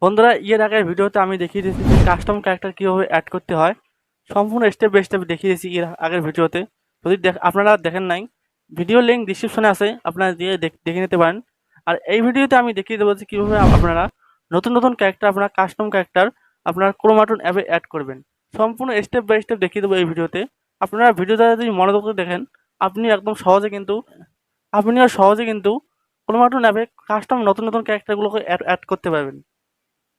বন্ধুরা, এর আগের ভিডিওতে আমি দেখিয়ে দিয়েছি যে কাস্টম ক্যারেক্টার কীভাবে অ্যাড করতে হয়। সম্পূর্ণ স্টেপ বাই স্টেপ দেখিয়ে দিয়েছি এর আগের ভিডিওতে। যদি আপনারা দেখেন নাই, ভিডিও লিঙ্ক ডিসক্রিপশনে আছে, আপনারা দিয়ে দেখে নিতে পারেন। আর এই ভিডিওতে আমি দেখিয়ে দেবো যে কীভাবে আপনারা নতুন নতুন ক্যারেক্টার, আপনার কাস্টম ক্যারেক্টার আপনার ক্রোমাটুন অ্যাপে অ্যাড করবেন। সম্পূর্ণ স্টেপ বাই স্টেপ দেখিয়ে দেবো এই ভিডিওতে। আপনারা ভিডিওটা যদি মনোযোগ দিয়ে দেখেন, আপনি একদম সহজে কিন্তু আপনিও সহজে কিন্তু ক্রোমাটুন অ্যাপে কাস্টম নতুন নতুন ক্যারেক্টারগুলোকে অ্যাড করতে পারবেন।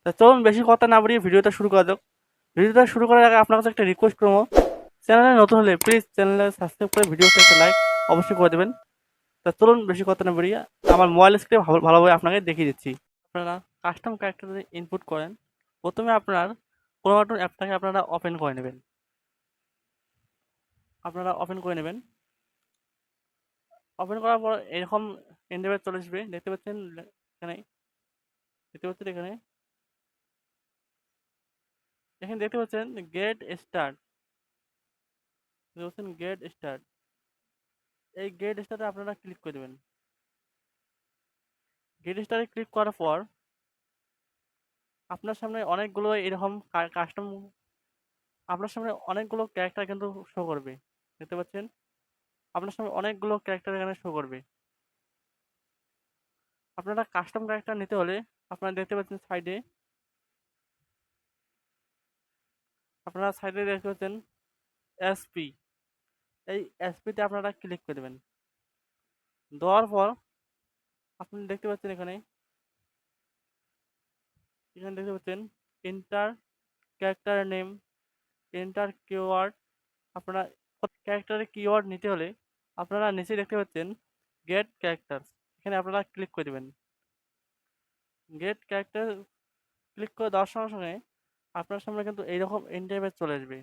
তা চলুন বেশি কথা না বাড়িয়ে ভিডিওটা শুরু করা যাক। ভিডিওটা শুরু করার আগে আপনার কাছে একটা রিকোয়েস্ট করবো, চ্যানেলে নতুন হলে প্লিজ চ্যানেলে সাবস্ক্রাইব করে ভিডিওতে একটা লাইক অবশ্যই করে দেবেন। তা চলুন বেশি কথা না বাড়িয়ে আমার মোবাইল স্ক্রিনে ভালোভাবে আপনাকে দেখিয়ে দিচ্ছি। আপনারা কাস্টম ক্যারেক্টার যদি ইনপুট করেন, প্রথমে আপনার ক্রোমাটুন অ্যাপটাকে আপনারা ওপেন করে নেবেন। ওপেন করার পর এরকম ইন্টারফেস চলে আসবে। দেখতে পাচ্ছেন এখানে, এখানে দেখতে পাচ্ছেন গেট স্টার্ট। গেট স্টার্ট, এই গেট স্টারে আপনারা ক্লিক করে দেবেন। গেট স্টারে ক্লিক করার পর আপনার সামনে অনেকগুলো এরকম কাস্টম আপনার সামনে অনেকগুলো ক্যারেক্টার কিন্তু শো করবে। দেখতে পাচ্ছেন আপনার সামনে অনেকগুলো ক্যারেক্টার এখানে শো করবে। আপনারা কাস্টম ক্যারেক্টার নিতে হলে আপনারা দেখতে পাচ্ছেন সাইডে দেখতে পাচ্ছেন এসপি। এই এসপিতে আপনারা ক্লিক করে দেবেন। দেওয়ার পর আপনি দেখতে পাচ্ছেন এখানে দেখতে পাচ্ছেন enter character name, enter keyword. আপনারা ক্যারেক্টারের কিওয়ার্ড নিতে হলে আপনারা নিচে দেখতে পাচ্ছেন গেট ক্যারেক্টার, এখানে আপনারা ক্লিক করে দেবেন। গেট ক্যারেক্টার ক্লিক করে দেওয়ার সঙ্গে সঙ্গে আপনার সামনে কিন্তু এইরকম ইন্টারফেস চলে আসবে।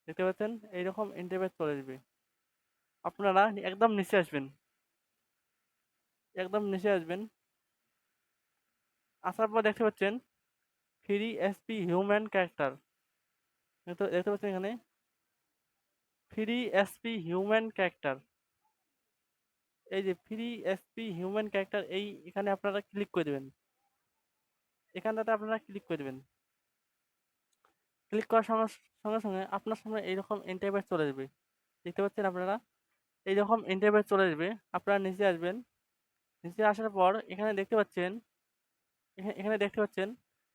দেখতে পাচ্ছেন এইরকম ইন্টারফেস চলে আসবে। আপনারা একদম নিচে আসবেন, আসার পর দেখতে পাচ্ছেন ফ্রি এসপি হিউম্যান ক্যারেক্টার। দেখতে পাচ্ছেন এখানে ফ্রি এসপি হিউম্যান ক্যারেক্টার। এই যে ফ্রি এসপি হিউম্যান ক্যারেক্টার, এই এখানে আপনারা ক্লিক করে দেবেন। এখানটাতে আপনারা ক্লিক করে দেবেন। ক্লিক করার সঙ্গে সঙ্গে সঙ্গে আপনার সামনে এইরকম ইন্টারফেস চলে আসবে। দেখতে পাচ্ছেন আপনারা এইরকম ইন্টারফেস চলে আসবে। আপনারা নিচে আসবেন। নিচে আসার পর এখানে দেখতে পাচ্ছেন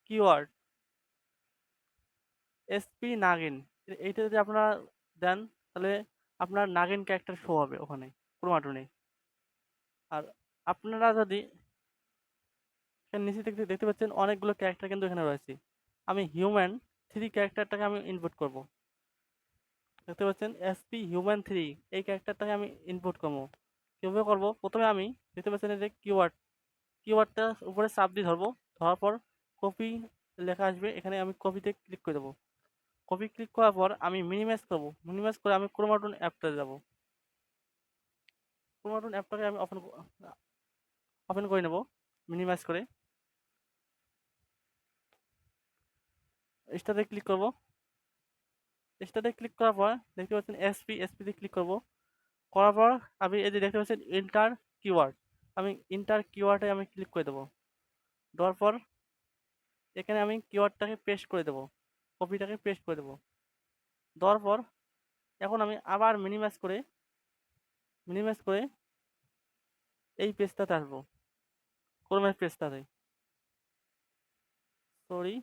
কিওয়ার্ড এসপি নাগিন। এইটা যদি আপনারা দেন তাহলে আপনার নাগিন ক্যারেক্টার শো হবে ওখানে ক্রোমাটুনে। আর আপনারা যদি এখানে নিচে দেখতে পাচ্ছেন অনেকগুলো ক্যারেক্টার কিন্তু এখানে রয়েছে। আমি হিউম্যান 3 ক্যারেক্টারটাকে আমি ইনপুট করব। দেখতে পাচ্ছেন এসপি হিউম্যান 3, এই ক্যারেক্টারটাকে আমি ইনপুট করবো। কীভাবে করবো? প্রথমে আমি দেখতে পাচ্ছেন এই যে কিওয়ার্ডটা উপরে চাপ দিয়ে ধরবো। ধরার পর কপি লেখা আসবে, এখানে আমি কপিতে ক্লিক করে দেবো। কপি ক্লিক করার পর আমি মিনিমাইজ করবো। মিনিমাইজ করে আমি ক্রোমাটুন অ্যাপটা যাব। ক্রোমাটুন অ্যাপটাকে আমি ওপেন করে নেব মিনিমাইজ করে। স্টার্টে ক্লিক করব। স্টার্টে ক্লিক করার পর দেখতে পাচ্ছেন এসপিতে ক্লিক করব। করার পর আমি এই যে দেখতে পাচ্ছেন ইন্টার কিওয়ার্ড, আমি ইন্টার কিওয়ার্ডে আমি ক্লিক করে দেবো। দেওয়ার পর এখানে আমি কিওয়ার্ডটাকে পেস্ট করে দেবো, কপিটাকে পেস্ট করে দেবো। দেওয়ার পর এখন আমি আবার মিনিমাইজ করে এই পেজটাতে আসবো, ক্রোমের পেজটাতে। সরি,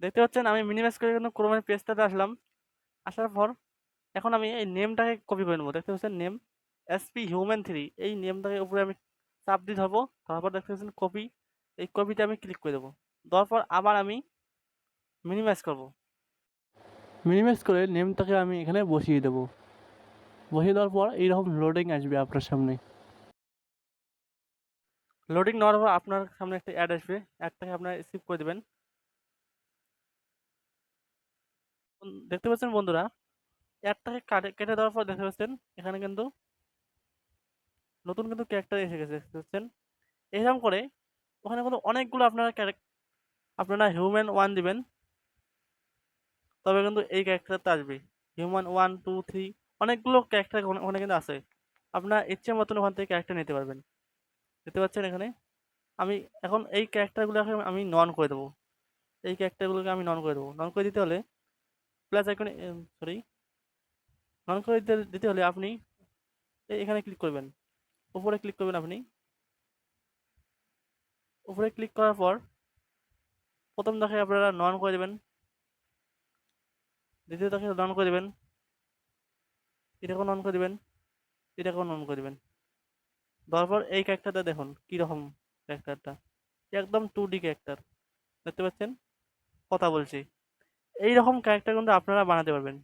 দেখতে পাচ্ছেন আমি মিনিমাইজ করে কিন্তু ক্রোমের পেজটাতে আসলাম। আসার পর এখন আমি এই নেমটাকে কপি করে নেবো। দেখতে পাচ্ছেন নেম এসপি হিউম্যান 3, এই নেমটাকে উপরে আমি চাপ দিয়ে ধরবো। তারপর দেখতে পাচ্ছেন কপি, এই কপিতে আমি ক্লিক করে দেবো। দেওয়ার পর আবার আমি মিনিমাইজ করবো। মিনিমাইজ করে নেমটাকে আমি এখানে বসিয়ে দেবো। বসিয়ে দেওয়ার পর এইরকম লোডিং আসবে আপনার সামনে। লোডিং নেওয়ার পর আপনার সামনে একটা অ্যাড আসবে, অ্যাডটাকে আপনার স্কিপ করে দেবেন। দেখতে পাচ্ছেন বন্ধুরা, অ্যাডটাকে কেটে দেওয়ার পর দেখতে পাচ্ছেন এখানে কিন্তু নতুন কিন্তু ক্যারেক্টার এসে গেছে। দেখতে পাচ্ছেন এরকম করে ওখানে কিন্তু অনেকগুলো আপনারা হিউম্যান 1 দিবেন, তবে কিন্তু এই ক্যারেক্টারটা আসবে। হিউম্যান 1 2 3 অনেকগুলো ক্যারেক্টার ওখানে কিন্তু আছে। আপনার ইচ্ছে মতন ওখান থেকে ক্যারেক্টার নিতে পারবেন। দেখতে পাচ্ছেন এখানে আমি এখন এই ক্যারেক্টারগুলোকে আমি নন করে দেবো। এই ক্যারেক্টারগুলোকে আমি নন করে দেবো। নন করে দিতে হলে প্লাস আইকনে সরি নন করে দিতে দিতে হলে আপনি এখানে ক্লিক করবেন, উপরে ক্লিক করবেন। আপনি উপরে ক্লিক করার পর প্রথম দেখায় আপনারা নন করে দেবেন, দ্বিতীয় দেখায় নন করে দেবেন, এটাকেও নন করে দেবেন, এটাকেও নন করে দেবেন। দেওয়ার পর এই ক্যারেক্টারটা দেখুন কীরকম ক্যারেক্টারটা, একদম 2D ক্যারেক্টার দেখতে পাচ্ছেন, কথা বলছি। এইরকম ক্যারেক্টার কিন্তু আপনারা বানাতে পারবেন,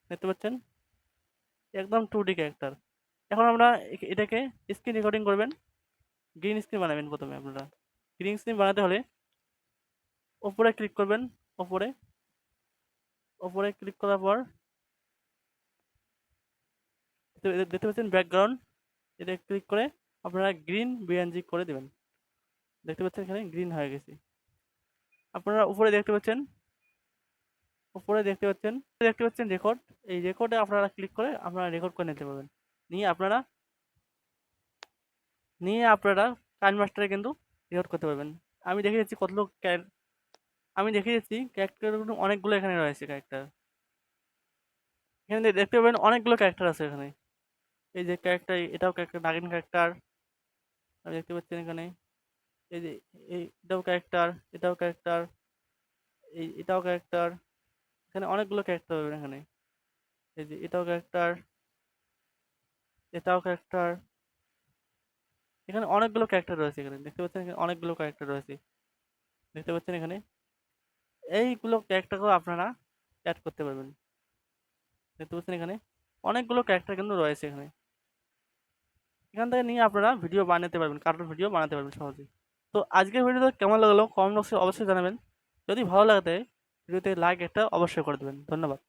দেখতে পাচ্ছেন একদম 2D ক্যারেক্টার। এখন আমরা এটাকে স্ক্রিন রেকর্ডিং করবেন, গ্রিন স্ক্রিন বানাবেন। প্রথমে আপনারা গ্রিন স্ক্রিন বানাতে হলে ওপরে ক্লিক করবেন, ওপরে ওপরে ক্লিক করার পর দেখতে পাচ্ছেন ব্যাকগ্রাউন্ড, এটা ক্লিক করে আপনারা গ্রিন বিএনজি করে দেবেন। দেখতে পাচ্ছেন এখানে গ্রিন হয়ে গেছে। আপনারা উপরে দেখতে পাচ্ছেন, উপরে দেখতে পাচ্ছেন রেকর্ড। এই রেকর্ডে আপনারা ক্লিক করে আপনারা রেকর্ড করে নিতে পারবেন। নিয়ে আপনারা কাইন মাস্টারে কিন্তু রেকর্ড করতে পারবেন। আমি দেখে যাচ্ছি কত লোক আমি দেখে যাচ্ছি ক্যারেক্টারগুলো অনেকগুলো এখানে রয়েছে ক্যারেক্টার। এখানে দেখতে পাবেন অনেকগুলো ক্যারেক্টার আছে এখানে। এই যে ক্যারেক্টার, এটাও ক্যারেক্টার, নাগিন ক্যারেক্টার আপনি দেখতে পাচ্ছেন এখানে। এই যে এটাও ক্যারেক্টার, এটাও ক্যারেক্টার, এটাও ক্যারেক্টার। এখানে অনেকগুলো ক্যারেক্টার পাবেন এখানে। এই যে এটাও ক্যারেক্টার, এটাও ক্যারেক্টার। এখানে অনেকগুলো ক্যারেক্টার রয়েছে, এখানে দেখতে পাচ্ছেন এখানে অনেকগুলো ক্যারেক্টার রয়েছে, দেখতে পাচ্ছেন এখানে। এইগুলো ক্যারেক্টারগুলো আপনারা অ্যাড করতে পারবেন, দেখতে পাচ্ছেন এখানে অনেকগুলো ক্যারেক্টার কিন্তু রয়েছে এখানে। এখান থেকে নিয়ে আপনারা ভিডিও বানাতে পারবেন, কার্টুন ভিডিও বানাতে পারবেন সহজেই। তো আজকের ভিডিওটা কেমন লাগলো কমেন্ট বক্সে অবশ্যই জানাবেন। যদি ভালো লাগে ভিডিওতে লাইক একটা অবশ্যই করে দেবেন। ধন্যবাদ।